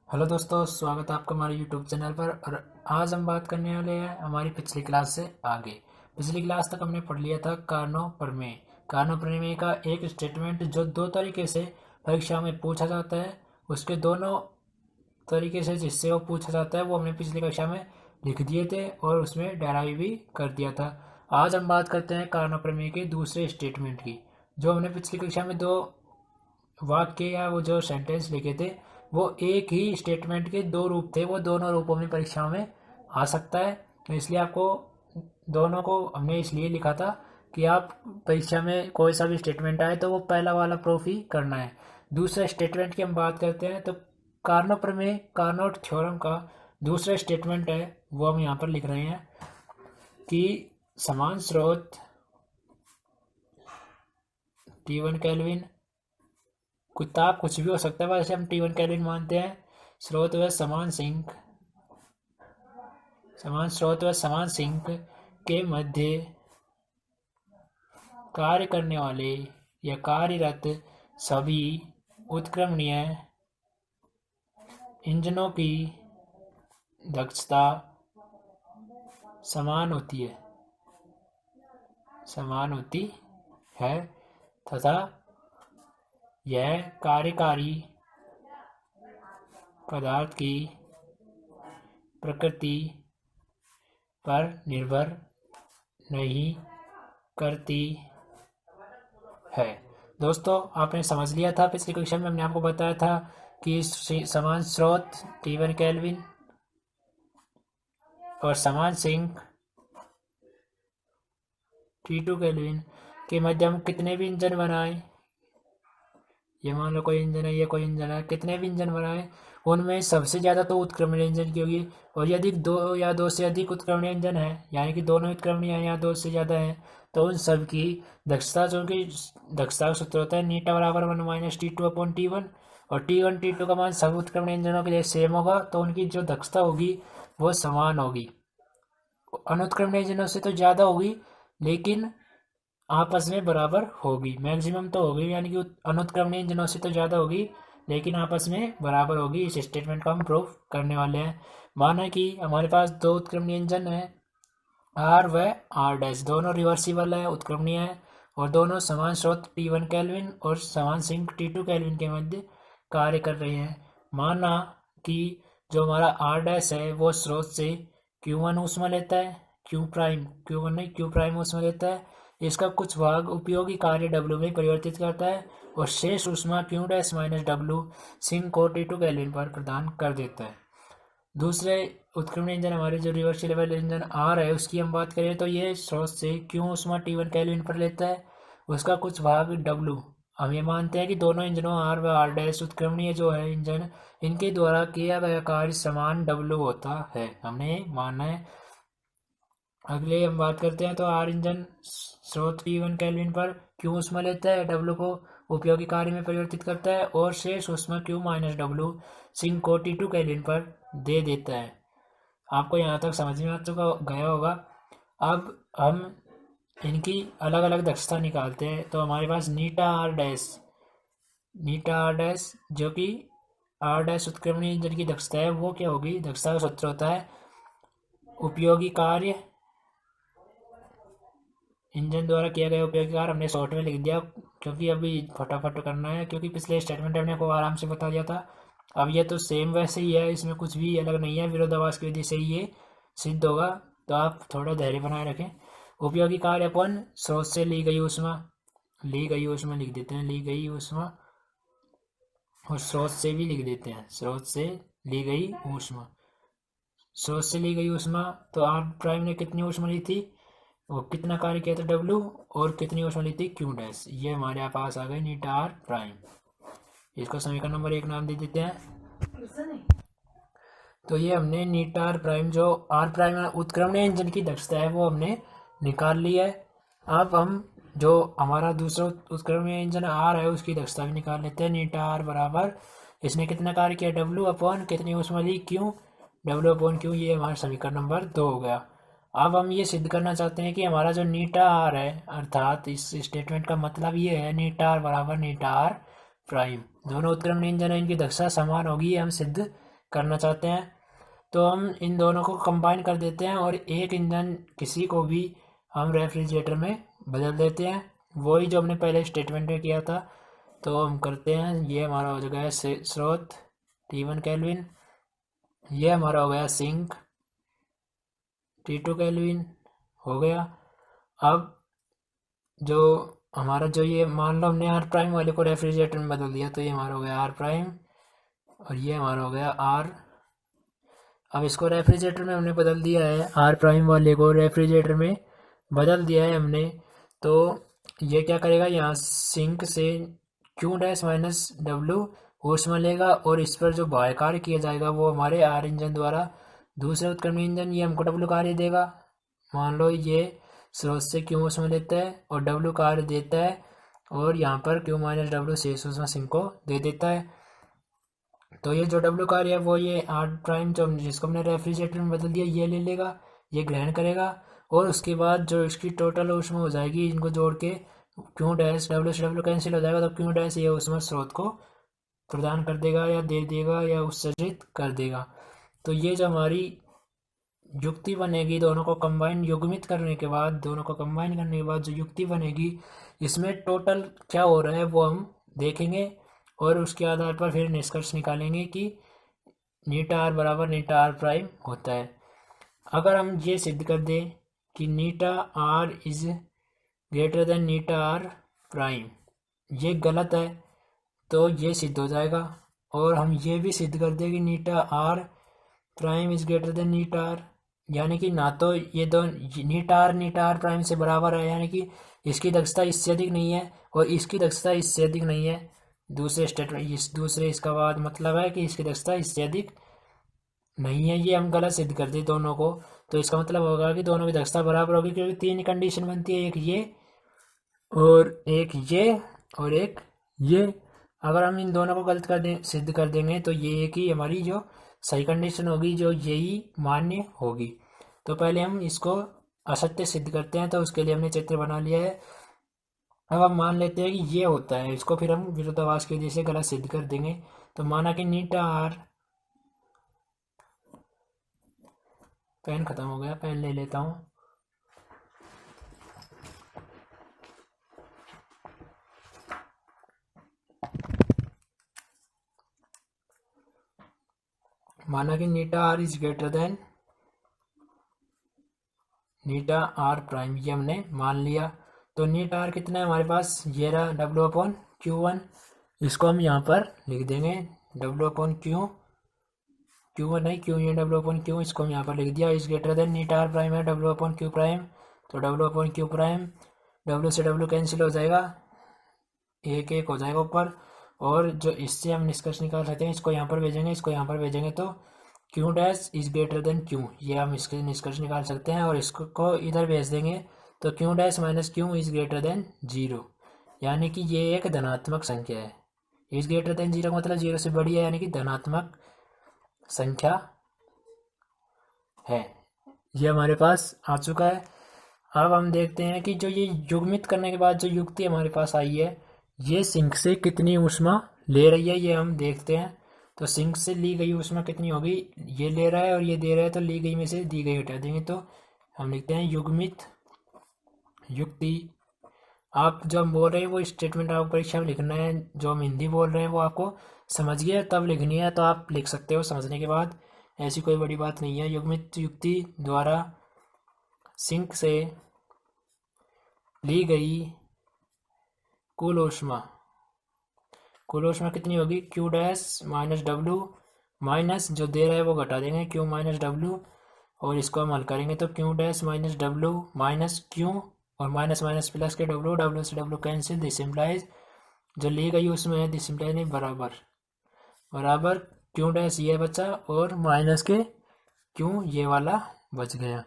Hello दोस्तों, स्वागत है आपका हमारे यूट्यूब चैनल पर। और आज हम बात करने वाले हैं हमारी पिछली क्लास से आगे। पिछली क्लास तक हमने पढ़ लिया था कारणों प्रमेय। कारणों प्रमेय का एक स्टेटमेंट जो दो तरीके से परीक्षा में पूछा जाता है, उसके दोनों तरीके से जिससे वो पूछा जाता है वो हमने पिछली कक्षा में लिख दिए थे और उसमें डेराइव भी कर दिया था। आज हम बात करते हैं कारणों प्रमेय के दूसरे स्टेटमेंट की। जो हमने पिछली कक्षा में दो वाक्य या वो जो सेंटेंस लिखे थे वो एक ही स्टेटमेंट के दो रूप थे, वो दोनों रूपों में परीक्षाओं में आ सकता है। तो इसलिए आपको दोनों को हमने इसलिए लिखा था कि आप परीक्षा में कोई सा भी स्टेटमेंट आए तो वो पहला वाला प्रूफ ही करना है। दूसरे स्टेटमेंट की हम बात करते हैं तो कार्नो प्रमेय, कार्नोट थ्योरम का दूसरा स्टेटमेंट है वो हम यहाँ पर लिख रहे हैं कि समान स्रोत T1 केल्विन, ताप कुछ भी हो सकता है, वैसे हम T1 केल्विन मानते हैं। स्रोत व समान सिंक, समान स्रोत व समान सिंक के मध्य कार्य करने वाले या कार्यरत सभी उत्क्रमणीय इंजनों की दक्षता समान होती है तथा यह कार्यकारी पदार्थ की प्रकृति पर निर्भर नहीं करती है। दोस्तों, आपने समझ लिया था, पिछली कक्षा में हमने आपको बताया था कि समान स्रोत T1 केल्विन और समान सिंक T2 केल्विन के मध्य हम कितने भी इंजन बनाए, ये मान लो कोई इंजन है, ये कोई इंजन है, कितने भी इंजन बनाए उनमें सबसे ज़्यादा तो उत्क्रमणीय इंजन की होगी। और यदि दो या दो से अधिक उत्क्रमणीय इंजन है, यानी कि दोनों उत्क्रमणीय है या दो से ज़्यादा है, तो उन सब की दक्षता, जो कि दक्षता का सूत्र होता है नीटा बराबर 1-T2/T1, और T1 T2 का मान सब उत्क्रमणीय इंजनों के लिए सेम होगा, तो उनकी जो दक्षता होगी वो समान होगी। अनुत्क्रमणीय इंजनों से तो ज़्यादा होगी लेकिन आपस में बराबर होगी, मैक्सिमम तो होगी, यानी कि अनुत्क्रमणीय इंजनों से तो ज़्यादा होगी लेकिन आपस में बराबर होगी। इस स्टेटमेंट को हम प्रूफ करने वाले हैं। माना कि हमारे पास दो उत्क्रमणीय इंजन है, आर व आर डैश, दोनों रिवर्सिबल है, उत्क्रमणीय है, और दोनों समान स्रोत T1 केल्विन और समान सिंक T2 केल्विन के मध्य कार्य कर रहे हैं। माना कि जो हमारा आर डैश है वो स्रोत से Q1 ऊष्मा लेता है, Q1 नहीं Q' ऊष्मा लेता है, इसका कुछ भाग उपयोगी कार्य W में परिवर्तित करता है और शेष ऊष्मा Q' - W सिंक को T2 केल्विन पर प्रदान कर देता है। दूसरे उत्क्रमणीय इंजन हमारे जो रिवर्सिबल इंजन आर है उसकी हम बात करें तो ये स्रोत से Q ऊष्मा T1 केल्विन पर लेता है, उसका कुछ भाग W, हम ये मानते हैं कि दोनों इंजनों आर व आर डैश उत्क्रमणीय जो है इंजन, इनके द्वारा किया गया कार्य समान W होता है, हमने मानना है। अगले हम बात करते हैं तो आर इंजन स्रोत T1 केल्विन पर Q ऊष्मा लेता है, W को उपयोगी कार्य में परिवर्तित करता है और शेष ऊष्मा Q - W सिंक को T2 केल्विन पर दे देता है। आपको यहाँ तक समझ में आ चुका गया होगा। अब हम इनकी अलग अलग दक्षता निकालते हैं तो हमारे पास नीटा आर डैश जो कि आर डैश उत्क्रमणीय इंजन की दक्षता है वो क्या होगी, दक्षता का सूत्र होता है उपयोगी कार्य, इंजन द्वारा किया गया उपयोगी कार्य, हमने शॉर्ट में लिख दिया क्योंकि अभी फटाफट करना है, क्योंकि पिछले स्टेटमेंट हमने को आराम से बता दिया था। अब ये तो सेम वैसे ही है, इसमें कुछ भी अलग नहीं है, विरोधाभास की विधि से ही ये सिद्ध होगा, तो आप थोड़ा धैर्य बनाए रखें। उपयोगी कार्य अपन स्रोत से ली गई ऊष्मा लिख देते हैं, ली गई ऊष्मा, और स्रोत से भी लिख देते हैं, स्रोत से ली गई ऊष्मा। स्रोत से ली गई ऊष्मा तो आर प्राइम ने कितनी ऊष्मा ली थी, वो कितना कार्य किया था W, और कितनी ऊष्मा ली थी Q डैश, ये हमारे पास आ गए नीटा आर प्राइम। इसको समीकरण नंबर 1 नाम दे देते हैं। तो ये हमने नीटा आर प्राइम, जो आर प्राइम उत्क्रमणीय इंजन की दक्षता है वो हमने निकाल ली है। अब हम जो हमारा दूसरा उत्क्रमणीय इंजन आर है उसकी दक्षता भी निकाल लेते हैं। नीटा आर बराबर, इसने कितना कार्य किया W अपॉन कितनी ऊष्मा ली Q, W/Q, ये हमारा समीकरण नंबर 2 हो गया। अब हम ये सिद्ध करना चाहते हैं कि हमारा जो नीटा आर है, अर्थात इस स्टेटमेंट का मतलब ये है नीटा आर बराबर नीटा आर प्राइम, दोनों उत्क्रमणीय इंजन है इनकी दक्षता समान होगी, हम सिद्ध करना चाहते हैं तो हम इन दोनों को कंबाइन कर देते हैं और एक इंजन किसी को भी हम रेफ्रिजरेटर में बदल देते हैं, वही जो हमने पहले स्टेटमेंट में किया था। तो हम करते हैं, ये हमारा हो गया स्रोत T1 केल्विन, ये हमारा हो गया सिंक T2 केल्विन हो गया। अब जो हमारा जो ये मान लो हमने आर प्राइम वाले को रेफ्रिजरेटर में बदल दिया, तो ये हमारा हो गया आर प्राइम और ये हमारा हो गया आर। अब इसको रेफ्रिजरेटर में हमने बदल दिया है, आर प्राइम वाले को रेफ्रिजरेटर में बदल दिया है हमने। तो ये क्या करेगा, यहाँ सिंक से Q डैश माइनस डब्ल्यू ऊष्मा लेगा और इस पर जो बाह्य कार्य किया जाएगा वो हमारे आर इंजन द्वारा, दूसरे उत्क्रमण इंजन ये हमको डब्ल्यू कार्य देगा। मान लो ये स्रोत से Q ऊष्मा लेता है और डब्ल्यू कार्य देता है और यहाँ पर Q माइनस डब्ल्यू शेष ऊष्मा सिंक को दे देता है। तो ये जो डब्ल्यू कार्य है वो ये आर प्राइम जो जिसको हमने रेफ्रिजरेटर में बदल दिया ये ले लेगा, ये ग्रहण करेगा और उसके बाद जो इसकी टोटल ऊष्मा हो जाएगी इनको जोड़ के Q डैश डब्ल्यू से डब्ल्यू कैंसिल हो जाएगा, तो Q डैश ये ऊष्मा स्रोत को प्रदान कर देगा या दे देगा या उत्सर्जित कर देगा। तो ये जो हमारी युक्ति बनेगी, दोनों को कंबाइन युग्मित करने के बाद, दोनों को कंबाइन करने के बाद जो युक्ति बनेगी इसमें टोटल क्या हो रहा है वो हम देखेंगे और उसके आधार पर फिर निष्कर्ष निकालेंगे कि नीटा आर बराबर नीटा आर प्राइम होता है। अगर हम ये सिद्ध कर दें कि eta R is greater than eta R prime, ये गलत है तो ये सिद्ध हो जाएगा। और हम ये भी सिद्ध कर दें कि eta R prime is greater than eta R, यानी कि ना तो ये दो नीटा आर प्राइम से बराबर है, यानी कि इसकी दक्षता इससे अधिक नहीं है और इसकी दक्षता इससे अधिक नहीं है। दूसरे स्टेटमेंट इसका बाद मतलब है कि इसकी दक्षता इससे अधिक नहीं है, ये हम गलत सिद्ध कर दें दोनों को। तो इसका मतलब होगा कि दोनों की दक्षता बराबर होगी, क्योंकि तीन कंडीशन बनती है, एक ये और एक ये और एक ये। अगर हम इन दोनों को गलत कर दें सिद्ध कर देंगे तो ये एक ही हमारी जो सही कंडीशन होगी, जो यही मान्य होगी। तो पहले हम इसको असत्य सिद्ध करते हैं, तो उसके लिए हमने चित्र बना लिया है। अब हम मान लेते हैं कि ये होता है, इसको फिर हम विरोधाभास की वजह से गलत सिद्ध कर देंगे। तो माना कि नीटा आर, पेन खत्म हो गया, पेन ले लेता हूँ। माना कि eta R is greater than eta R prime, ये हमने मान लिया। तो नीटा आर कितना है हमारे पास, ये रहा डब्ल्यू अपॉन Q1, इसको हम यहाँ पर लिख देंगे डब्ल्यू अपॉन Q1 नहीं, Q ये डब्ल्यू अपॉन Q, इसको हम यहाँ पर लिख दिया। Is greater than eta R prime है डब्ल्यू अपॉन Q प्राइम, तो W upon Q prime, W से डब्ल्यू कैंसिल हो जाएगा, एक एक हो जाएगा ऊपर। और जो इससे हम निष्कर्ष निकाल सकते हैं, इसको यहाँ पर भेजेंगे, इसको यहाँ पर भेजेंगे, तो Q dash is greater then Q, ये हम इसके निष्कर्ष निकाल सकते हैं। और इसको इधर भेज देंगे तो Q dash minus Q is greater then 0, यानी कि ये एक धनात्मक संख्या है। इज ग्रेटर देन 0 मतलब 0 से बड़ी है, यानी कि धनात्मक संख्या है। ये हमारे पास आ चुका है। अब हम देखते हैं कि जो ये युग्मित करने के बाद जो युक्ति हमारे पास आई है, ये सिंक से कितनी ऊष्मा ले रही है, ये हम देखते हैं। तो सिंक से ली गई ऊष्मा कितनी होगी, ये ले रहा है और ये दे रहा है, तो ली गई में से दी गई हटा देंगे। तो हम लिखते हैं युग्मित युक्ति। आप जो हम बोल रहे हैं वो स्टेटमेंट आपको परीक्षा में लिखना है, जो हम हिंदी बोल रहे हैं वो आपको समझ गया तब लिखनी है, तो आप लिख सकते हो समझने के बाद, ऐसी कोई बड़ी बात नहीं है। युग्मित युक्ति द्वारा सिंक से ली गई कुल ऊष्मा कितनी होगी, Q dash minus W, minus जो दे रहा है वो घटा देंगे Q माइनस डब्ल्यू, और इसको हम हल करेंगे तो Q dash minus W minus Q और माइनस माइनस प्लस के डब्ल्यू से डब्ल्यू कैंसिल, दिस इम्प्लाइज जो ली गई उसमें है, दिस इम्प्लाइज नहीं बराबर Q डैश ये बचा और माइनस के Q ये वाला बच गया।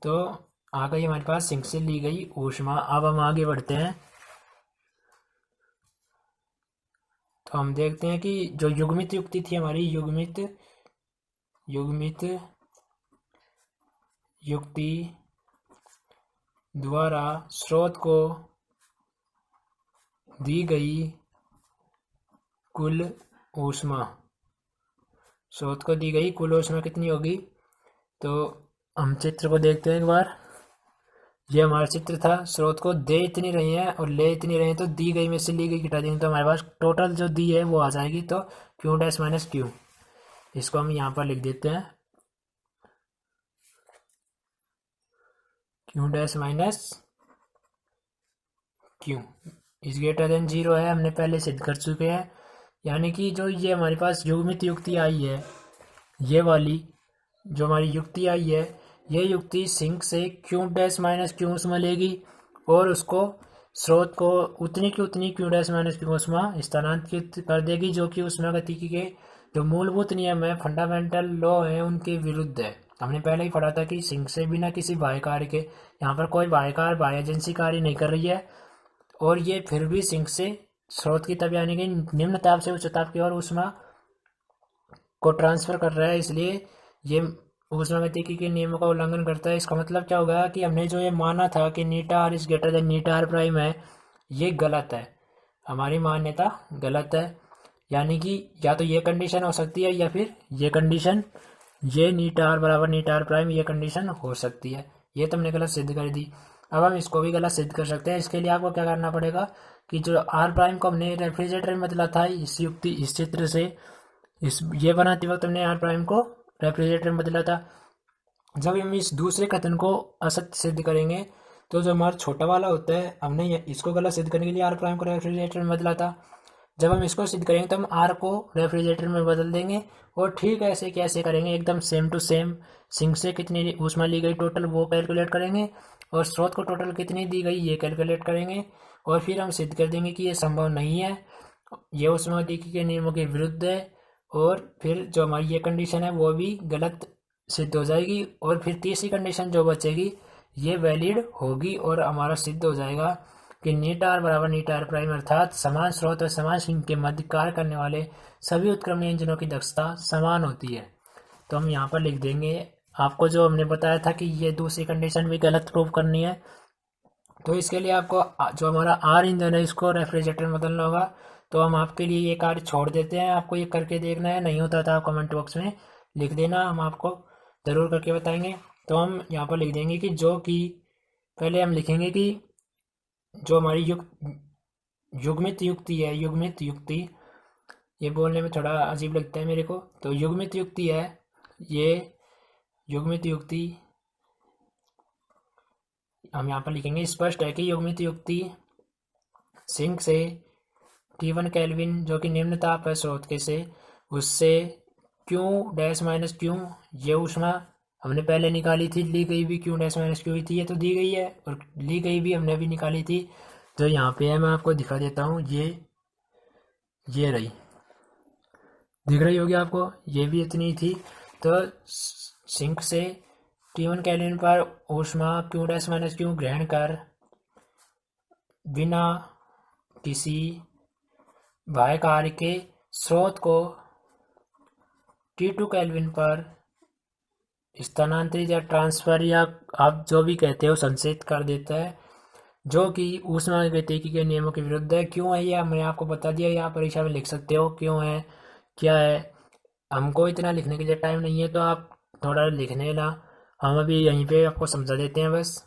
तो आ गई हमारे पास सिंक से ली गई ऊष्मा। अब हम आगे बढ़ते हैं, तो हम देखते हैं कि जो युग्मित युक्ति थी हमारी, युग्मित युक्ति द्वारा स्रोत को दी गई कुल ऊष्मा, स्रोत को दी गई कुल ऊष्मा कितनी होगी। तो हम चित्र को देखते हैं एक बार। ये हमारा चित्र था, स्रोत को दे इतनी रही है और ले इतनी रही है, तो दी गई में से ली गई घटा देंगे तो हमारे पास टोटल जो दी है वो आ जाएगी। तो क्यू डैश माइनस क्यू, इसको हम यहाँ पर लिख देते हैं Q dash minus Q is greater then 0 है, हमने पहले सिद्ध कर चुके हैं। यानी कि जो ये हमारे पास युग्मित युक्ति आई है, ये वाली जो हमारी युक्ति आई है, ये युक्ति सिंक से क्यू डैश माइनस क्यू ऊष्मा लेगी और उसको स्रोत को उतनी की उतनी क्यू डैश माइनस क्यू ऊष्मा स्थानांतरित कर देगी, जो कि ऊष्मागतिकी के जो मूलभूत नियम है, फंडामेंटल लॉ है, उनके विरुद्ध है। हमने पहले ही पढ़ा था कि सिंक से बिना किसी बाह्य कार्य के, यहाँ पर कोई बाह्य एजेंसी कार्य नहीं कर रही है, और ये फिर भी सिंक से स्रोत की तरफ यानी कि निम्न ताप से उच्च ताप की ओर ऊष्मा को ट्रांसफर कर रहा है, इसलिए ये ऊष्मागतिकी के नियमों का उल्लंघन करता है। इसका मतलब क्या होगा कि हमने जो ये माना था कि eta R is greater than eta R prime है, ये गलत है, हमारी मान्यता गलत है। यानी कि या तो ये कंडीशन हो सकती है या फिर ये कंडीशन, ये नीटा आर बराबर नीटा आर प्राइम, ये कंडीशन हो सकती है। ये तो हमने गलत सिद्ध कर दी। अब हम इसको भी गलत सिद्ध कर सकते हैं। इसके लिए आपको क्या करना पड़ेगा कि जो आर प्राइम को हमने रेफ्रिजरेटर में बदला था इस युक्ति इस चित्र से, इस ये बनाते वक्त हमने आर प्राइम को रेफ्रिजरेटर में बदला था। जब हम इस दूसरे कथन को असत्य सिद्ध करेंगे तो जो हमारा छोटा वाला होता है, हमने इसको गलत सिद्ध करने के लिए आर प्राइम को रेफ्रिजरेटर में बदला था। जब हम इसको सिद्ध करेंगे तो हम आर को रेफ्रिजरेटर में बदल देंगे, और ठीक ऐसे कैसे करेंगे, एकदम सेम टू सेम। सिंक से कितनी ऊष्मा ली गई टोटल वो कैलकुलेट करेंगे, और स्रोत को टोटल कितनी दी गई ये कैलकुलेट करेंगे, और फिर हम सिद्ध कर देंगे कि ये संभव नहीं है, ये ऊष्मागतिकी के नियमों के विरुद्ध है, और फिर जो हमारी ये कंडीशन है वो भी गलत सिद्ध हो जाएगी। और फिर तीसरी कंडीशन जो बचेगी ये वैलिड होगी, और हमारा सिद्ध हो जाएगा कि नीटा आर बराबर नीटा आर प्राइम, अर्थात समान स्रोत और समान सिंक के मध्य कार्य करने वाले सभी उत्क्रमणीय इंजनों की दक्षता समान होती है। तो हम यहाँ पर लिख देंगे, आपको जो हमने बताया था कि ये दूसरी कंडीशन भी गलत प्रूव करनी है, तो इसके लिए आपको जो हमारा आर इंजन है इसको रेफ्रिजरेटर में बदलना होगा। तो हम आपके लिए ये कार्य छोड़ देते हैं, आपको ये करके देखना है, नहीं होता था आप कमेंट बॉक्स में लिख देना, हम आपको ज़रूर करके बताएंगे। तो हम यहाँ पर लिख देंगे कि जो कि पहले हम लिखेंगे कि जो हमारी युग्मित युक्ति है, युग्मित युक्ति, ये बोलने में थोड़ा अजीब लगता है मेरे को, तो युग्मित युक्ति है, ये युग्मित युक्ति हम यहाँ पर लिखेंगे। स्पष्ट है कि युग्मित युक्ति सिंक से T1 केल्विन जो कि निम्न ताप है स्रोत के से, उससे क्यू डैश माइनस क्यू, ये ऊष्मा हमने पहले निकाली थी, ली गई भी क्यू डैश माइनस क्यू ही थी, ये तो दी गई है, और ली गई भी हमने भी निकाली थी, जो यहाँ पे है, मैं आपको दिखा देता हूँ। ये रही, दिख रही होगी आपको, ये भी इतनी थी। तो सिंक से T1 केल्विन पर ऊष्मा क्यू डैश माइनस क्यू ग्रहण कर बिना किसी बाह्य कार्य के स्रोत को T2 केल्विन पर स्थानांतरित या ट्रांसफर, या आप जो भी कहते हो, संचयित कर देता है, जो कि ऊष्मागतिकी के नियमों के विरुद्ध है। क्यों है ये हमने आपको बता दिया, या परीक्षा में लिख सकते हो क्यों है क्या है। हमको इतना लिखने के लिए टाइम नहीं है, तो आप थोड़ा लिखने ला, हम अभी यहीं पे आपको समझा देते हैं बस,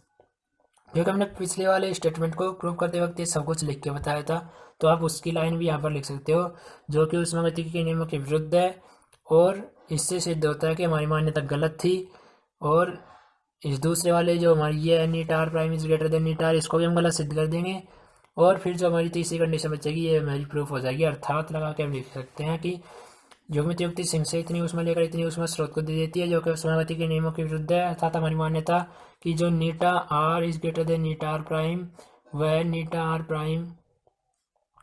क्योंकि हमने पिछले वाले स्टेटमेंट को प्रूव करते वक्त ये सब कुछ लिख के बताया था। तो आप उसकी लाइन भी यहाँ पर लिख सकते हो, जो कि ऊष्मागतिकी के नियमों के विरुद्ध है, और इससे सिद्ध होता है कि हमारी मान्यता गलत थी। और इस दूसरे वाले जो हमारी ये eta R prime is greater than eta R, इसको भी हम गलत सिद्ध कर देंगे, और फिर जो हमारी तीसरी कंडीशन बचेगी ये हमारी प्रूफ हो जाएगी। अर्थात लगा के हम लिख सकते हैं कि युग्मित युक्ति सिंक से इतनी ऊष्मा लेकर इतनी ऊष्मा स्रोत को दे देती है, जो कि ऊष्मागतिकी के नियमों के विरुद्ध है। अर्थात हमारी मान्यता कि जो eta R is greater than eta R prime व eta R prime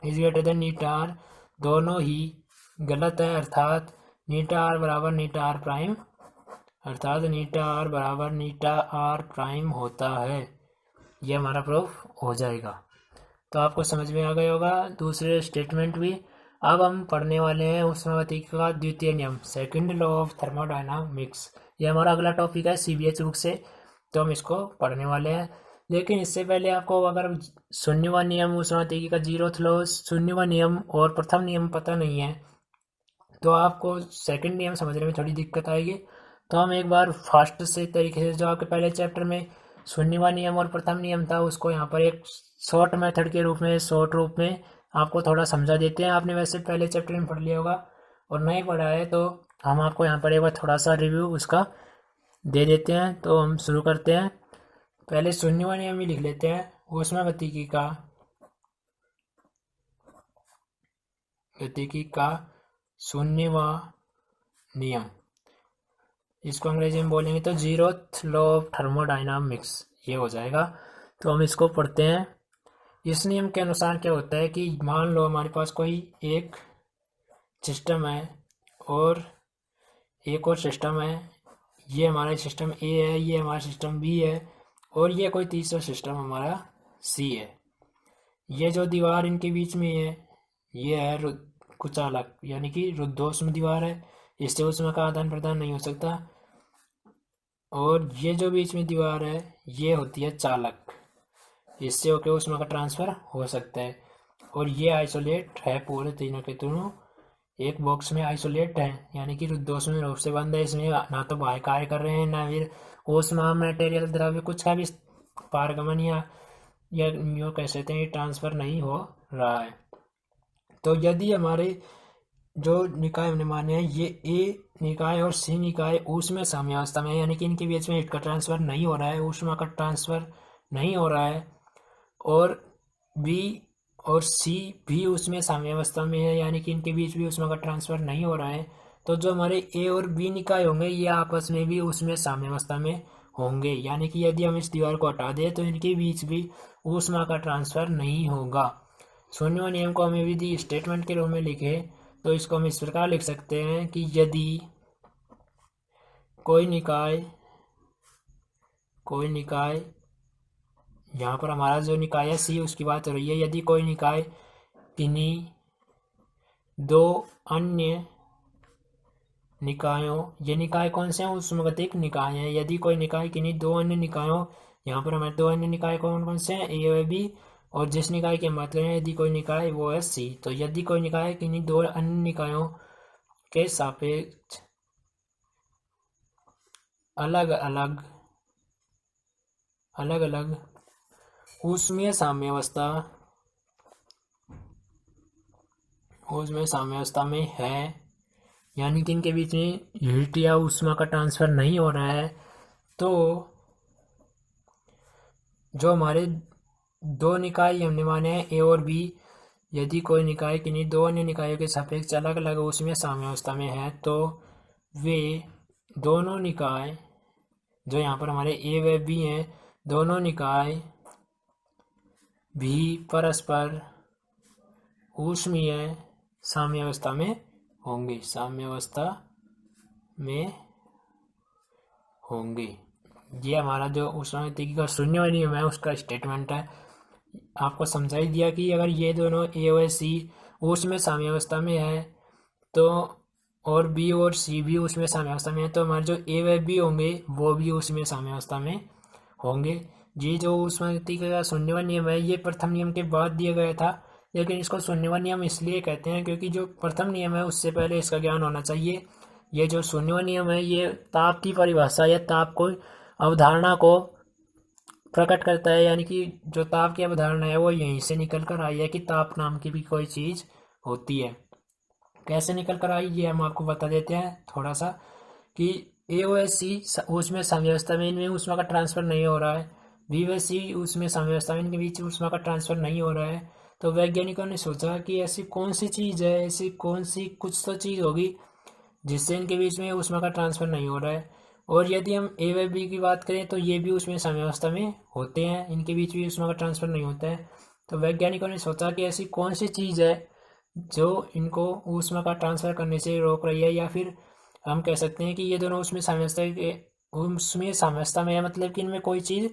is greater than eta R दोनों ही गलत है। अर्थात नीटा आर बराबर नीटा आर प्राइम, अर्थात नीटा आर बराबर नीटा आर प्राइम होता है। ये हमारा प्रूफ हो जाएगा। तो आपको समझ में आ गया होगा दूसरे स्टेटमेंट भी। अब हम पढ़ने वाले हैं ऊष्मागतिकी का द्वितीय नियम, सेकंड लॉ ऑफ थर्मोडायनामिक्स। ये हमारा अगला टॉपिक है CBH बुक से, तो हम इसको पढ़ने वाले हैं। लेकिन इससे पहले आपको अगर शून्यवा नियम, उष्मागतिकी का जीरोथ लॉ, शून्यवा नियम और प्रथम नियम पता नहीं है तो आपको सेकंड नियम समझने में थोड़ी दिक्कत आएगी। तो हम एक बार फास्ट से तरीके से, जो आपके पहले चैप्टर में शून्यवा नियम और प्रथम नियम था, उसको यहाँ पर एक शॉर्ट मेथड के रूप में, शॉर्ट रूप में आपको थोड़ा समझा देते हैं। आपने वैसे पहले चैप्टर में पढ़ लिया होगा, और नहीं पढ़ा है तो हम आपको यहाँ पर एक बार थोड़ा सा रिव्यू उसका दे देते हैं। तो हम शुरू करते हैं। पहले शून्यवा नियम ही लिख लेते हैं। उष्मागतिकी का शून्यवा नियम, इसको अंग्रेजी में बोलेंगे तो जीरोथ लॉ ऑफ थर्मोडायनामिक्स, ये हो जाएगा। तो हम इसको पढ़ते हैं। इस नियम के अनुसार क्या होता है कि मान लो हमारे पास कोई एक सिस्टम है और एक और सिस्टम है। ये हमारा सिस्टम ए है, ये हमारा सिस्टम बी है, और ये कोई तीसरा सिस्टम हमारा सी है। ये जो दीवार इनके बीच में है, ये है कुचालक, यानी कि रुद्धोष्म दीवार है। इससे ऊष्मा का आदान प्रदान नहीं हो सकता। और ये जो बीच में दीवार है, ये होती है चालक, इससे होकर ऊष्मा का ट्रांसफर हो सकता है। और ये आइसोलेट है, पूरे तीनों के तीनों एक बॉक्स में आइसोलेट है, यानी कि रुद्धोष्म रूप से बंद है। इसमें ना तो बाह्य कार्य कर रहे हैं, ना फिर ऊष्मा, मटेरियल, द्रव्य कुछ का भी पारगमन या यूँ कह सकते हैं ट्रांसफर नहीं हो रहा है। तो यदि हमारे जो निकाय हमने माने हैं, ये ए निकाय और सी निकाय ऊष्मा साम्यावस्था में है, यानी कि इनके बीच में हीट का ट्रांसफर नहीं हो रहा है, ऊष्मा का ट्रांसफर नहीं हो रहा है। और बी और सी भी उसमें साम्यावस्था में है, यानी कि इनके बीच भी ऊष्मा का ट्रांसफर नहीं हो रहा है। तो जो हमारे ए और बी निकाय होंगे, ये आपस में भी उसमें साम्यावस्था में होंगे, यानी कि यदि हम इस दीवार को हटा दें तो इनके बीच भी ऊष्मा का ट्रांसफर नहीं होगा। शून्यवा नियम को हम यदि स्टेटमेंट के रूप में लिखे तो इसको हम इस प्रकार लिख सकते हैं कि यदि कोई निकाय, यहाँ पर हमारा जो निकाय है सी, उसकी बात हो रही है। यदि कोई निकाय किन्हीं दो अन्य निकायों, ये निकाय कौन से हैं? उष्मागतिक निकाय हैं। यदि कोई निकाय किन्हीं दो अन्य निकायों, यहाँ पर हमारे दो अन्य निकाय कौन कौन से हैं? ए और बी। और जिस निकाय की हम बात करें यदि कोई निकाय, वो है सी। तो यदि कोई निकाय किन्हीं दो अन्य निकायों के सापेक्ष अलग अलग ऊष्मीय साम्यावस्था में है, यानी कि इनके बीच में हीट या ऊष्मा का ट्रांसफर नहीं हो रहा है, तो जो हमारे दो निकाय हमने माने हैं ए और बी, यदि कोई निकाय किन्हीं दो अन्य निकायों के सापेक्ष अलग अलग ऊष्मीय साम्यावस्था में है, तो वे दोनों निकाय, जो यहाँ पर हमारे ए व बी हैं, दोनों निकाय भी परस्पर ऊष्मीय साम्यावस्था में होंगे। ये हमारा जो उष्मागतिकी का शून्यवा नियम है, उसका स्टेटमेंट है। आपको समझा ही दिया कि अगर ये दोनों ए और सी ऊष्मीय साम्यावस्था में है, तो और बी और सी भी ऊष्मीय साम्यावस्था में है, तो हमारे जो ए व बी होंगे वो भी ऊष्मीय साम्यावस्था में होंगे। ये जो उष्मागतिकी का शून्यवा नियम है, ये प्रथम नियम के बाद दिया गया था, लेकिन इसको शून्यवा नियम इसलिए कहते हैं क्योंकि जो प्रथम नियम है उससे पहले इसका ज्ञान होना चाहिए। ये जो शून्यवा नियम है, ये ताप की परिभाषा या ताप को अवधारणा को प्रकट करता है, यानी कि जो ताप की अवधारणा है वो यहीं से निकल कर आई है कि ताप नाम की भी कोई चीज़ होती है। कैसे निकल कर आई ये हम आपको बता देते हैं थोड़ा सा, कि ए व सी उसमें साम्यावस्था में, इनमें ऊष्मा का ट्रांसफर नहीं हो रहा है। बी व सी उसमें साम्यावस्था में, इनके बीच ऊष्मा का ट्रांसफर नहीं हो रहा है। तो वैज्ञानिकों ने सोचा कि ऐसी कौन सी चीज़ है, ऐसी कौन सी कुछ तो चीज़ होगी जिससे इनके बीच में ऊष्मा का ट्रांसफर नहीं हो रहा है। और यदि हम ए व बी की बात करें तो ये भी उसमें साम्यावस्था में होते हैं, इनके बीच भी ऊष्मा का ट्रांसफर नहीं होता है। तो वैज्ञानिकों ने सोचा कि ऐसी कौन सी चीज़ है जो इनको ऊष्मा का ट्रांसफर करने से रोक रही है, या फिर हम कह सकते हैं कि ये दोनों उसमें साम्यावस्था में है, मतलब कि इनमें कोई चीज़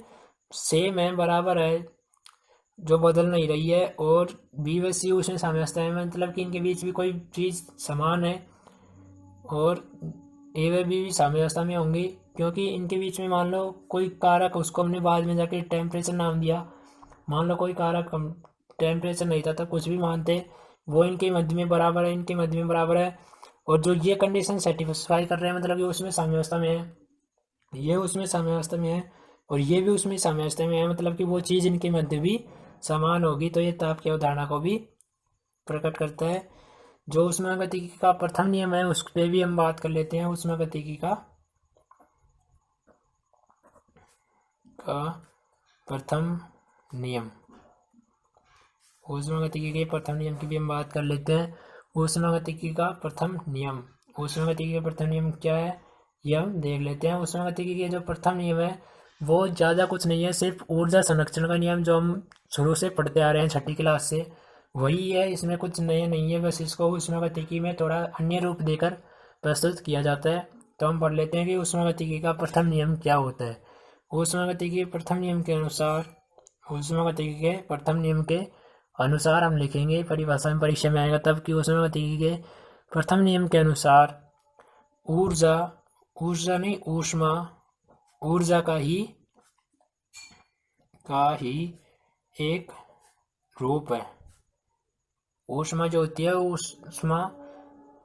सेम है, बराबर है, जो बदल नहीं रही है। और बी व सी उसमें साम्यावस्था में, मतलब कि इनके बीच भी कोई चीज़ समान है। और ए व बी भी साम्यावस्था में होंगी, क्योंकि इनके बीच में मान लो कोई कारक, उसको हमने बाद में जाके टेम्परेचर नाम दिया, मान लो कोई कारक टेम्परेचर नहीं था तो कुछ भी मानते, वो इनके मध्य में बराबर है, इनके मध्य में बराबर है, और जो ये कंडीशन सेटिस्फाई कर रहे हैं मतलब ये उसमें साम्यावस्था में है, ये उसमें साम्यावस्था में है, और ये भी उसमें साम्यावस्था में है, मतलब कि वो चीज़ इनके मध्य भी समान होगी। तो ये ताप की अवधारणा को भी प्रकट करता है। जो ऊष्मागतिकी का प्रथम नियम है उस पर भी हम बात कर लेते हैं। ऊष्मागतिकी का प्रथम नियम, ऊष्मागतिकी के प्रथम नियम की भी हम बात कर लेते हैं। ऊष्मागतिकी का प्रथम नियम, ऊष्मागतिकी का प्रथम नियम क्या है ये हम देख लेते हैं। ऊष्मागतिकी के जो प्रथम नियम है वो ज़्यादा कुछ नहीं है, सिर्फ ऊर्जा संरक्षण का नियम जो हम शुरू से पढ़ते आ रहे हैं छठी क्लास से, वही है। इसमें कुछ नया नहीं है, बस इसको ऊष्मागतिकी में थोड़ा अन्य रूप देकर प्रस्तुत किया जाता है। तो हम पढ़ लेते हैं कि ऊष्मागतिकी का प्रथम नियम क्या होता है। ऊष्मागतिकी के प्रथम नियम के अनुसार, ऊष्मागतिकी के प्रथम नियम के अनुसार हम लिखेंगे, परिभाषा में परीक्षा में आएगा तब, कि ऊष्मागतिकी के प्रथम नियम के अनुसार ऊर्जा, ऊर्जा नहीं ऊष्मा, ऊर्जा का ही एक रूप है। ऊष्मा जो होती है,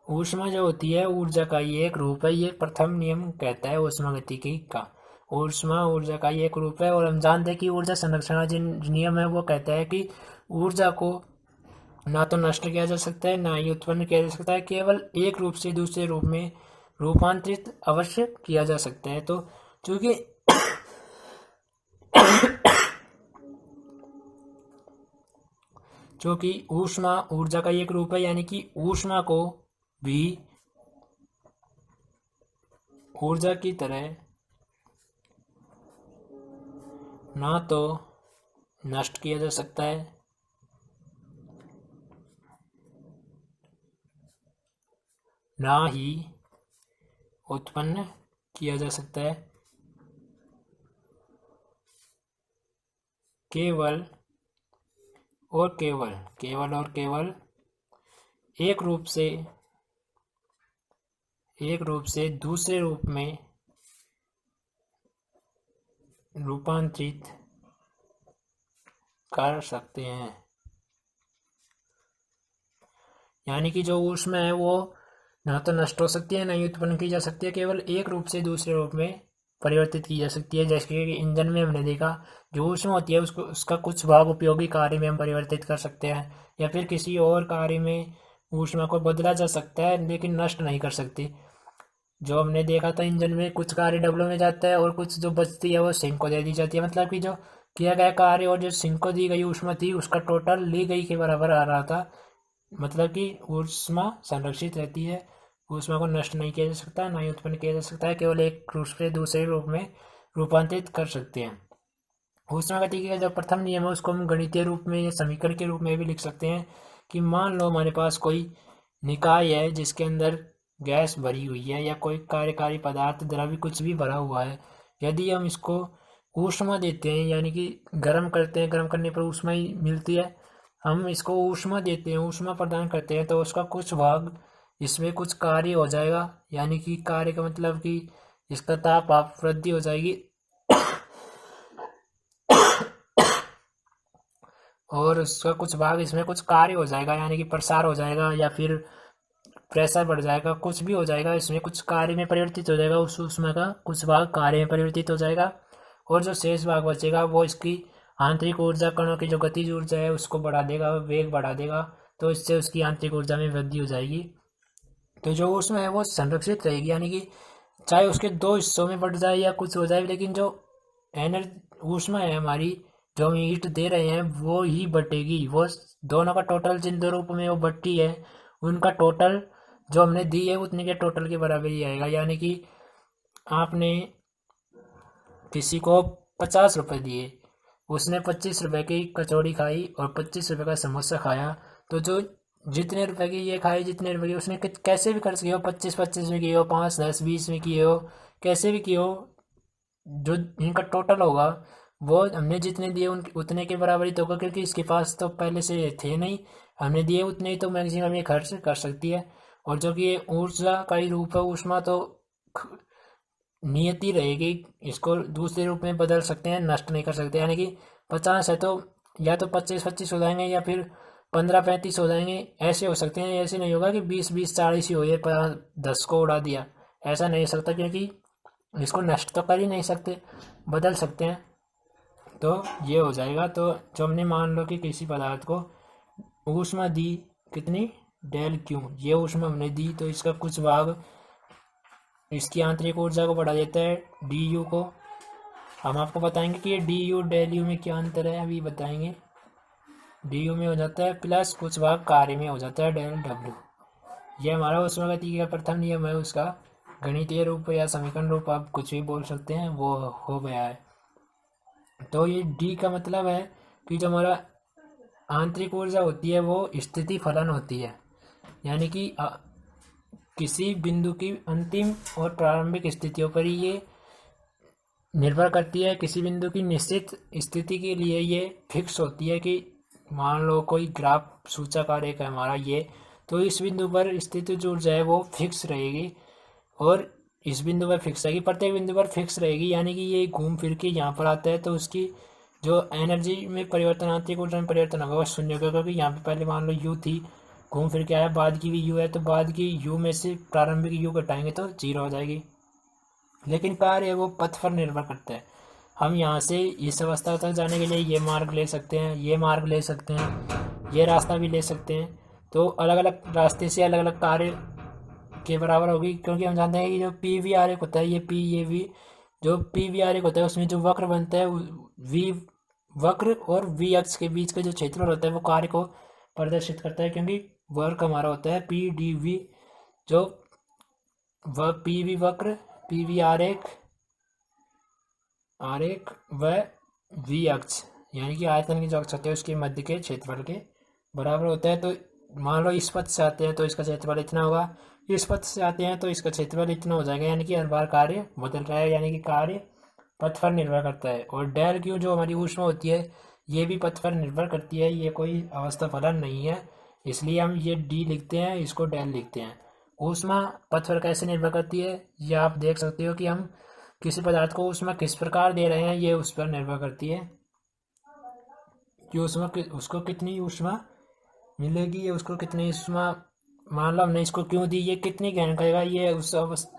ऊष्मा जो होती है ऊर्जा का ही एक रूप है, ये प्रथम नियम कहता है ऊष्मागतिकी का। ऊष्मा ऊर्जा का ही एक रूप है, और हम जानते हैं कि ऊर्जा संरक्षण का जो नियम है वो कहता है कि ऊर्जा को ना तो नष्ट किया जा सकता है ना ही उत्पन्न किया जा सकता है, केवल एक रूप से दूसरे रूप में रूपांतरित अवश्य किया जा सकता है। तो चूंकि क्योंकि ऊष्मा ऊर्जा का एक रूप है, यानी कि ऊष्मा को भी ऊर्जा की तरह ना तो नष्ट किया जा सकता है ना ही उत्पन्न किया जा सकता है, केवल और केवल एक रूप से दूसरे रूप में रूपांतरित कर सकते हैं। यानी कि जो ऊष्मा है वो ना तो नष्ट हो सकती है ना ही उत्पन्न की जा सकती है, केवल एक रूप से दूसरे रूप में परिवर्तित की जा सकती है। जैसे कि इंजन में हमने देखा, जो ऊष्मा होती है उसका कुछ भाग उपयोगी कार्य में हम परिवर्तित कर सकते हैं, या फिर किसी और कार्य में ऊष्मा को बदला जा सकता है, लेकिन नष्ट नहीं कर सकती। जो हमने देखा था इंजन में कुछ कार्य डब्लों में जाता है और कुछ जो बचती है वो सिंक को दे दी जाती है, मतलब कि जो किया गया कार्य और जो सिंक को दी गई ऊष्मा थी उसका टोटल ली गई के बराबर आ रहा था। मतलब कि ऊष्मा संरक्षित रहती है, ऊष्मा को नष्ट नहीं किया जा सकता ना ही उत्पन्न किया जा सकता है, केवल एक रूप से दूसरे रूप में रूपांतरित कर सकते हैं। ऊष्मागतिकी का जो प्रथम नियम है उसको हम गणितीय रूप में या समीकरण के रूप में भी लिख सकते हैं कि मान लो हमारे पास कोई निकाय है जिसके अंदर गैस भरी हुई है या कोई कार्यकारी पदार्थ द्रव्य कुछ भी भरा हुआ है। यदि हम इसको ऊष्मा देते हैं, यानी कि गर्म करते हैं, गर्म करने पर ऊष्मा ही मिलती है, हम इसको ऊष्मा देते हैं, ऊष्मा प्रदान करते हैं, तो उसका कुछ भाग इसमें कुछ कार्य हो जाएगा, यानी कि कार्य का मतलब कि इसका ताप आप वृद्धि हो जाएगी और उसका कुछ भाग इसमें कुछ कार्य हो जाएगा, यानी कि प्रसार हो जाएगा या फिर प्रेशर बढ़ जाएगा, कुछ भी हो जाएगा, इसमें कुछ कार्य में परिवर्तित हो जाएगा, उस ऊष्मा का कुछ भाग कार्य में परिवर्तित हो जाएगा, और जो शेष भाग बचेगा वो इसकी आंतरिक ऊर्जा, कणों की जो गतिज ऊर्जा है उसको बढ़ा देगा, वेग बढ़ा देगा, तो इससे उसकी आंतरिक ऊर्जा में वृद्धि हो जाएगी। तो जो ऊष्मा है वो संरक्षित रहेगी, यानी कि चाहे उसके दो हिस्सों में बढ़ जाए या कुछ हो जाए, लेकिन जो एनर्जी ऊष्मा है हमारी, जो हम हीट दे रहे हैं वो ही बटेगी, वो दोनों का टोटल जिन दो रूप में वो बट्टी है उनका टोटल जो हमने दी है उतने के टोटल के बराबर ही आएगा। यानी कि आपने किसी को 50 रुपये दिए, उसने 25 रुपये की कचौड़ी खाई और 25 रुपये का समोसा खाया, तो जो जितने रुपए की ये खाई, जितने रुपए की उसने कैसे भी खर्च किए हो, 25-25 में किए हो, 5-10-20 में किए हो, कैसे भी किए हो, जो इनका टोटल होगा वो हमने जितने दिए उतने के बराबर ही तो होगा, क्योंकि इसके पास तो पहले से थे नहीं, हमने दिए उतने ही तो मैक्सिमम ये खर्च कर सकती है। और जो कि ये ऊर्जा का ही रूप है ऊष्मा, तो नियति रहेगी, इसको दूसरे रूप में बदल सकते हैं, नष्ट नहीं कर सकते। यानी कि 50 है तो या तो 25-25 हो जाएंगे या फिर 15-35 हो जाएंगे, ऐसे हो सकते हैं। ऐसे नहीं होगा कि 20-20-40 ही हो, ये 10 को उड़ा दिया, ऐसा नहीं हो सकता, क्योंकि इसको नष्ट तो कर ही नहीं सकते, बदल सकते हैं। तो ये हो जाएगा। तो जो हमने मान लो कि किसी पदार्थ को ऊष्मा दी, कितनी, डेल क्यू, ये ऊष्मा हमने दी, तो इसका कुछ भाग इसकी आंतरिक ऊर्जा को बढ़ा देता है, डी यू को। हम आपको बताएंगे कि ये डी यू डेल यू में क्या अंतर है, अभी बताएंगे। डी यू में हो जाता है प्लस कुछ भाग कार्य में हो जाता है, डेल डब्ल्यू। ये हमारा ऊष्मागतिकी का प्रथम नियम है, उसका गणितीय रूप या समीकरण रूप आप कुछ भी बोल सकते हैं, वो हो गया है। तो ये डी का मतलब है कि जो हमारा आंतरिक ऊर्जा होती है वो स्थिति फलन होती है, यानी कि किसी बिंदु की अंतिम और प्रारंभिक स्थितियों पर ही ये निर्भर करती है। किसी बिंदु की निश्चित स्थिति के लिए ये फिक्स होती है कि मान लो कोई ग्राफ सूचक आरेख है हमारा ये, तो इस बिंदु पर स्थिति ऊर्जा है वो फिक्स रहेगी, और इस बिंदु पर फिक्स रहेगी, प्रत्येक बिंदु पर फिक्स रहेगी। यानी कि ये घूम फिर के यहाँ पर आता है तो उसकी जो एनर्जी में परिवर्तन, आंतरिक ऊर्जा में परिवर्तन होगा वो शून्य होगा, क्योंकि यहाँ पे पहले मान लो यू थी, घूम फिर के आया, बाद की भी यू है, तो बाद की यू में से प्रारंभिक यू घटाएंगे तो 0 हो जाएगी। लेकिन कार्य वो पथ पर निर्भर करता है। हम यहाँ से इस अवस्था तक जाने के लिए ये मार्ग ले सकते हैं, ये मार्ग ले सकते हैं, ये रास्ता भी ले सकते हैं। तो अलग अलग रास्ते से अलग अलग कार्य के बराबर होगी, क्योंकि हम जानते हैं कि जो पी वी आर एक होता है, ये पी ये वी, जो पी वी आर एक होता है उसमें जो वक्र बनता है, वी वक्र और वी अक्ष के बीच का जो क्षेत्रफल होता है वो कार्य को प्रदर्शित करता है, क्योंकि वर्ग हमारा होता है पी डी वी, जो वह पी वी वक्र, पी वी आरेख व वी अक्ष, यानी कि आयतन की जो अक्ष होते हैं उसके मध्य के क्षेत्रफल के बराबर होता है। तो मान लो इस पथ से आते हैं तो इसका क्षेत्रफल इतना होगा, इस पथ से आते हैं तो इसका क्षेत्रफल इतना हो जाएगा, यानी कि हर बार कार्य बदल रहा है, यानी कि कार्य पथ पर निर्भर करता है। और डेल क्यू जो हमारी ऊष्मा होती है ये भी पथ पर निर्भर करती है, ये कोई अवस्था फलन नहीं है, इसलिए हम ये डी लिखते हैं, इसको डेल लिखते हैं। ऊष्मा पथ पर कैसे निर्भर करती है, ये आप देख सकते हो कि हम किसी पदार्थ को ऊष्मा किस प्रकार दे रहे हैं, ये उस पर निर्भर करती है कि उसको कितनी ऊष्मा मिलेगी, ये उसको कितनी ऊष्मा, मान लो हमने इसको क्यों दी, ये कितनी ग्रहण करेगा, ये उस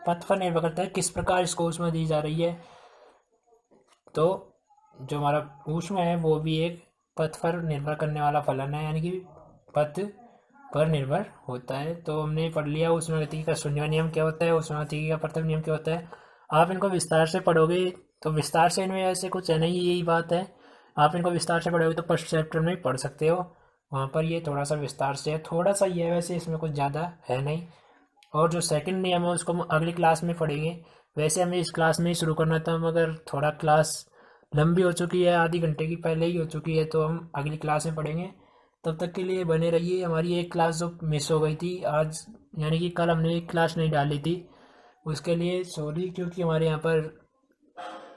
पथ पर निर्भर करता है किस प्रकार इसको ऊष्मा दी जा रही है। तो जो हमारा ऊष्मा है वो भी एक पथ पर निर्भर करने वाला फलन है, यानी कि पथ पर निर्भर होता है। तो हमने पढ़ लिया ऊष्मागतिकी का शून्य नियम क्या होता है, ऊष्मागतिकी का प्रथम नियम क्या होता है। आप इनको विस्तार से पढ़ोगे तो विस्तार से इनमें ऐसे कुछ है नहीं, यही बात है, आप इनको विस्तार से पढ़ोगे तो फर्स्ट चैप्टर में पढ़ सकते हो, वहाँ पर ये थोड़ा सा विस्तार से है, थोड़ा सा ये है, वैसे इसमें कुछ ज़्यादा है नहीं। और जो सेकंड नियम है उसको हम अगली क्लास में पढ़ेंगे। वैसे हमें इस क्लास में ही शुरू करना था, मगर थोड़ा क्लास लंबी हो चुकी है, आधी घंटे की पहले ही हो चुकी है, तो हम अगली क्लास में पढ़ेंगे। तब तक के लिए बने रहिए। हमारी एक क्लास जो मिस हो गई थी आज, यानी कि कल हमने एक क्लास नहीं डाली थी, उसके लिए सॉरी, क्योंकि हमारे यहाँ पर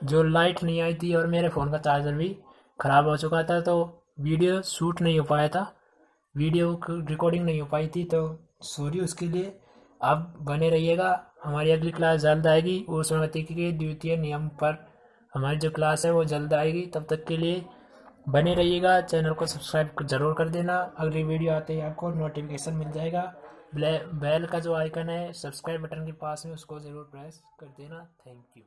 जो लाइट नहीं आई थी और मेरे फ़ोन का चार्जर भी ख़राब हो चुका था, तो वीडियो शूट नहीं हो पाया था, वीडियो रिकॉर्डिंग नहीं हो पाई थी, तो सॉरी उसके लिए। आप बने रहिएगा, हमारी अगली क्लास जल्द आएगी, ऊष्मागतिकी के द्वितीय नियम पर हमारी जो क्लास है वो जल्द आएगी। तब तक के लिए बने रहिएगा, चैनल को सब्सक्राइब ज़रूर कर देना, अगली वीडियो आते ही आपको नोटिफिकेशन मिल जाएगा। बेल का जो आइकन है सब्सक्राइब बटन के पास में उसको ज़रूर प्रेस कर देना। Thank you.